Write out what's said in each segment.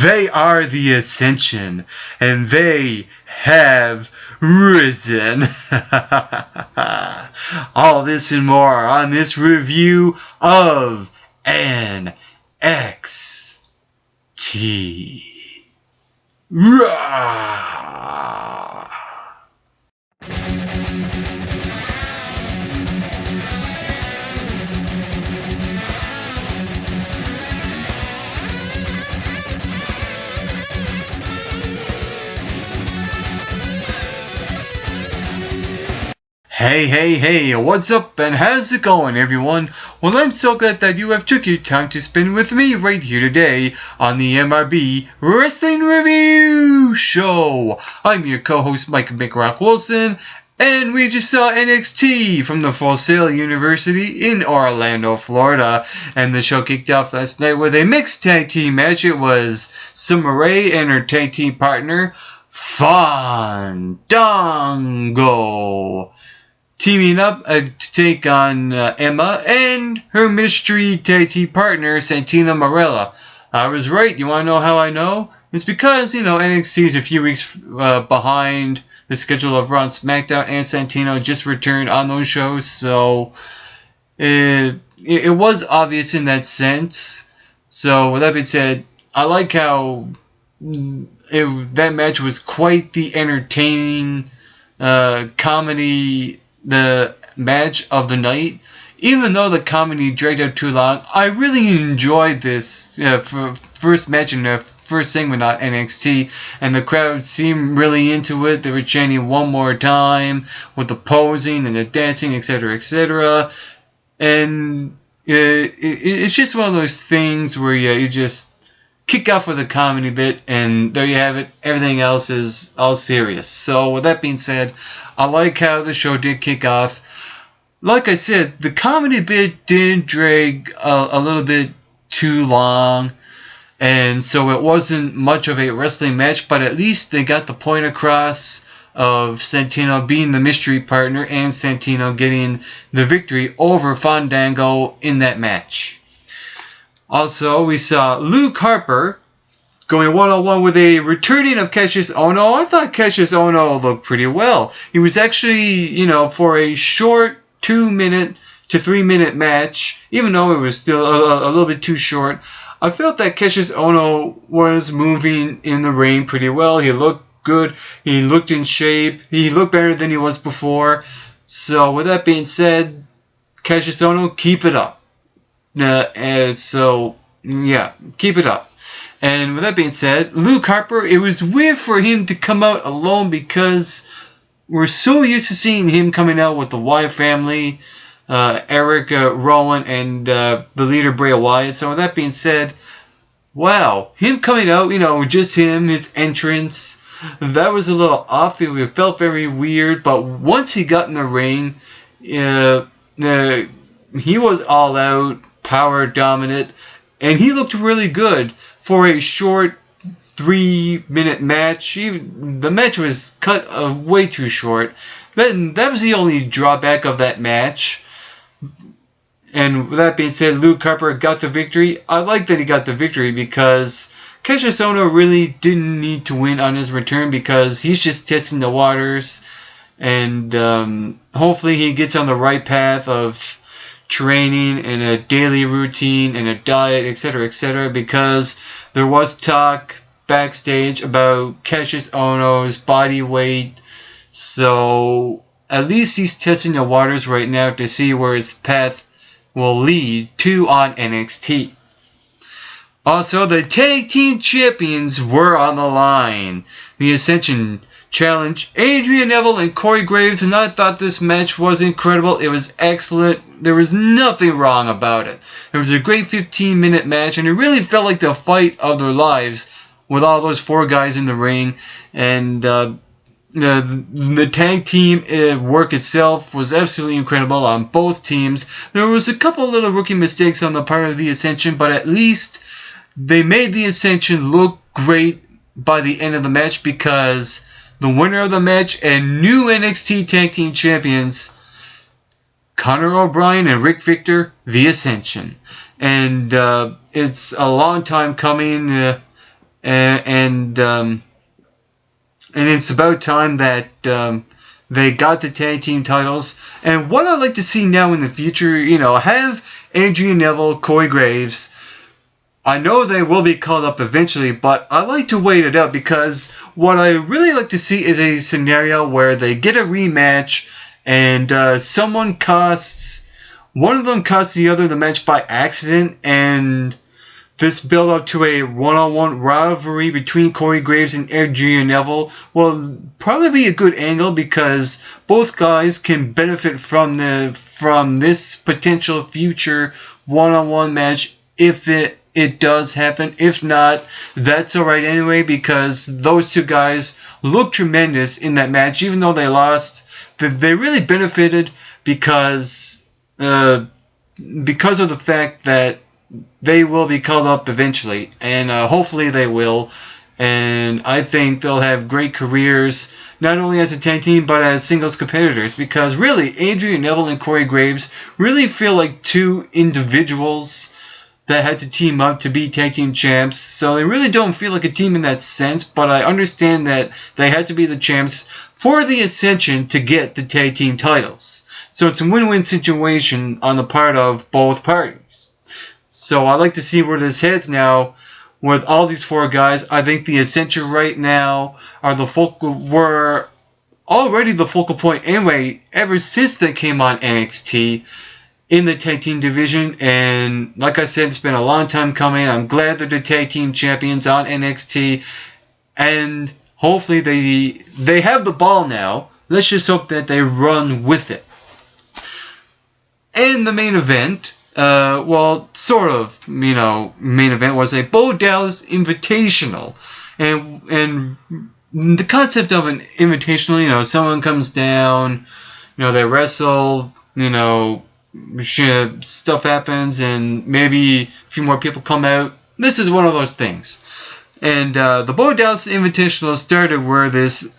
They are the Ascension, and they have risen. All this and more on this review of NXT. Rah! Hey, what's up and how's it going, everyone? Well, I'm so glad that you have took your time to spend with me right here today on the MRB Wrestling Review Show. I'm your co-host, Mike McRock Wilson, and we just saw NXT from the Full Sail University in Orlando, Florida, and the show kicked off last night with a mixed tag team match. It was Summer Rae and her tag team partner, Fandango, teaming up to take on Emma and her mystery tag team partner, Santina Marella. I was right. You want to know how I know? It's because, NXT is a few weeks behind the schedule of Raw and SmackDown, and Santino just returned on those shows, so it was obvious in that sense. So, with that being said, I like how that match was quite the entertaining comedy, the match of the night. Even though the comedy dragged out too long, I really enjoyed this first match in the first segment on NXT, and the crowd seemed really into it. They were chanting "one more time" with the posing and the dancing, etc., etc. And it's just one of those things where you just kick off with a comedy bit, and there you have it. Everything else is all serious. So with that being said, I like how the show did kick off. Like I said, the comedy bit did drag a little bit too long, and so it wasn't much of a wrestling match, but at least they got the point across of Santino being the mystery partner and Santino getting the victory over Fandango in that match. Also, we saw Luke Harper going one-on-one with a returning of Cassius Ohno. I thought Cassius Ohno looked pretty well. He was actually, for a short 2-minute to 3-minute match, even though it was still a little bit too short, I felt that Cassius Ohno was moving in the ring pretty well. He looked good. He looked in shape. He looked better than he was before. So, with that being said, Cassius Ohno, keep it up. Keep it up. And with that being said, Luke Harper, it was weird for him to come out alone because we're so used to seeing him coming out with the Wyatt family, Eric Rowan, and the leader Bray Wyatt. So with that being said, wow, him coming out, just him, his entrance, that was a little off. It felt very weird, but once he got in the ring, he was all out, power dominant, and he looked really good for a short 3-minute match. The match was cut way too short. That was the only drawback of that match. And with that being said, Luke Harper got the victory. I like that he got the victory because Cassius Ohno really didn't need to win on his return because he's just testing the waters. And hopefully he gets on the right path of training and a daily routine and a diet, etc., because there was talk backstage about Cassius Ohno's body weight. So at least he's testing the waters right now to see where his path will lead to on NXT. Also, the tag team champions were on the line. The Ascension challenged Adrian Neville and Corey Graves, and I thought this match was incredible. It was excellent. There was nothing wrong about it. It was a great 15-minute match, and it really felt like the fight of their lives with all those 4 guys in the ring. And the tag team work itself was absolutely incredible on both teams. There was a couple little rookie mistakes on the part of the Ascension, but at least they made the Ascension look great by the end of the match because the winner of the match and new NXT Tag Team Champions, Connor O'Brien and Rick Victor, the Ascension. And it's a long time coming, and it's about time that they got the tag team titles. And what I'd like to see now in the future, have Adrian Neville, Corey Graves. I know they will be called up eventually, but I like to wait it out, because what I really like to see is a scenario where they get a rematch and one of them costs the other the match by accident, and this build up to a one-on-one rivalry between Corey Graves and Adrian Neville will probably be a good angle, because both guys can benefit from this potential future one-on-one match if it does happen. If not, that's alright anyway, because those two guys look tremendous in that match. Even though they lost, they really benefited because of the fact that they will be called up eventually, and hopefully they will. And I think they'll have great careers, not only as a tag team, but as singles competitors, because really, Adrian Neville and Corey Graves really feel like two individuals that had to team up to be tag team champs. So they really don't feel like a team in that sense, but I understand that they had to be the champs for the Ascension to get the tag team titles. So it's a win-win situation on the part of both parties. So I'd like to see where this heads now with all these four guys. I think the Ascension right now were already the focal point anyway, ever since they came on NXT in the tag team division. And like I said, it's been a long time coming. I'm glad they're the tag team champions on NXT, and hopefully they have the ball now. Let's just hope that they run with it. And the main event, sort of, main event was a Bo Dallas Invitational. And the concept of an invitational, someone comes down, they wrestle, stuff happens, and maybe a few more people come out. This is one of those things. And the Bo Dallas Invitational started where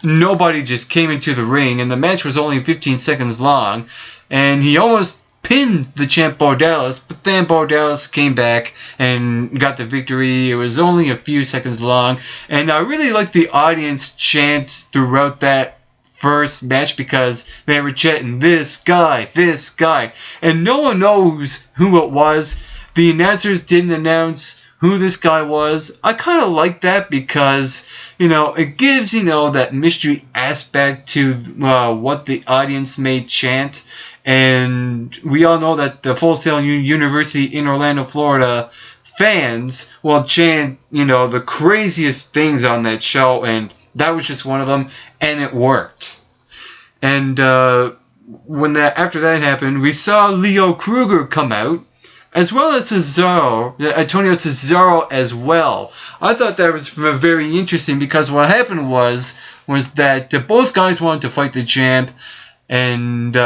nobody just came into the ring, and the match was only 15 seconds long, and he almost pinned the champ Bo Dallas, but then Bo Dallas came back and got the victory. It was only a few seconds long, and I really liked the audience chants throughout that first match, because they were chanting, this guy, and no one knows who it was. The announcers didn't announce who this guy was. I kind of like that, because it gives that mystery aspect to what the audience may chant. And we all know that the Full Sail University in Orlando, Florida fans will chant, the craziest things on that show, and that was just one of them, and it worked. And after that happened, we saw Leo Kruger come out, as well as Antonio Cesaro as well. I thought that was very interesting, because what happened was that both guys wanted to fight the champ, and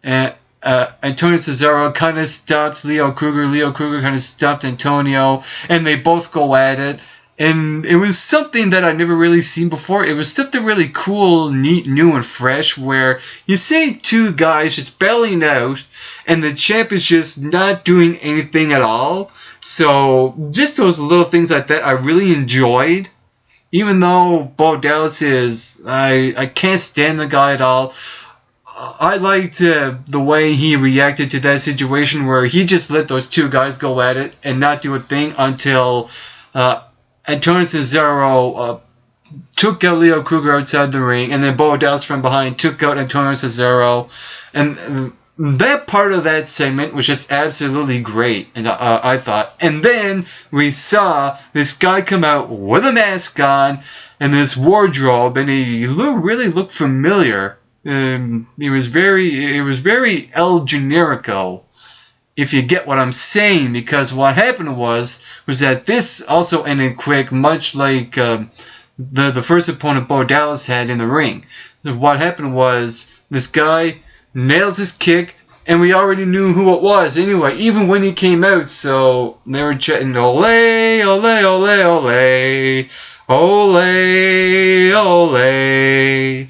Antonio Cesaro kind of stopped Leo Kruger. Leo Kruger kind of stopped Antonio, and they both go at it. And it was something that I'd never really seen before. It was something really cool, neat, new, and fresh, where you see two guys just battling out, and the champ is just not doing anything at all. So just those little things like that I really enjoyed. Even though Bo Dallas I can't stand the guy at all. I liked the way he reacted to that situation, where he just let those two guys go at it and not do a thing until Antonio Cesaro took out Leo Kruger outside the ring, and then Bo Dallas from behind took out Antonio Cesaro. And that part of that segment was just absolutely great, and I thought. And then we saw this guy come out with a mask on and this wardrobe, and he really looked familiar. It was very El Generico, if you get what I'm saying, because what happened was that this also ended quick, much like the first opponent Bo Dallas had in the ring. So what happened was this guy nails his kick, and we already knew who it was anyway, even when he came out. So they were chanting, ole, ole, ole, ole, ole, ole.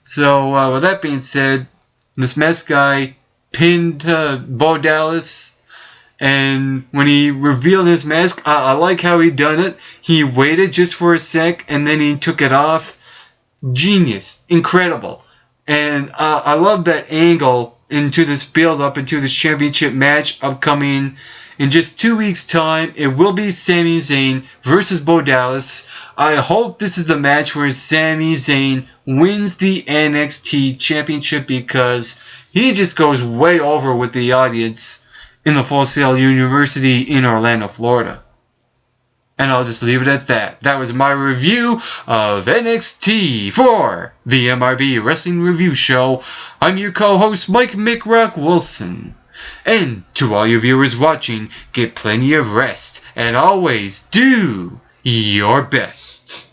So with that being said, this masked guy pinned Bo Dallas, And when he revealed his mask, I like how he done it. He waited just for a sec, and then he took it off. Genius. Incredible. And I love that angle into this build-up into this championship match upcoming in just 2 weeks' time. It will be Sami Zayn versus Bo Dallas. I hope this is the match where Sami Zayn wins the NXT championship, because he just goes way over with the audience in the Full Sail University in Orlando, Florida. And I'll just leave it at that. That was my review of NXT for the MRB Wrestling Review Show. I'm your co-host, Mike McRock Wilson. And to all you viewers watching, get plenty of rest and always do your best.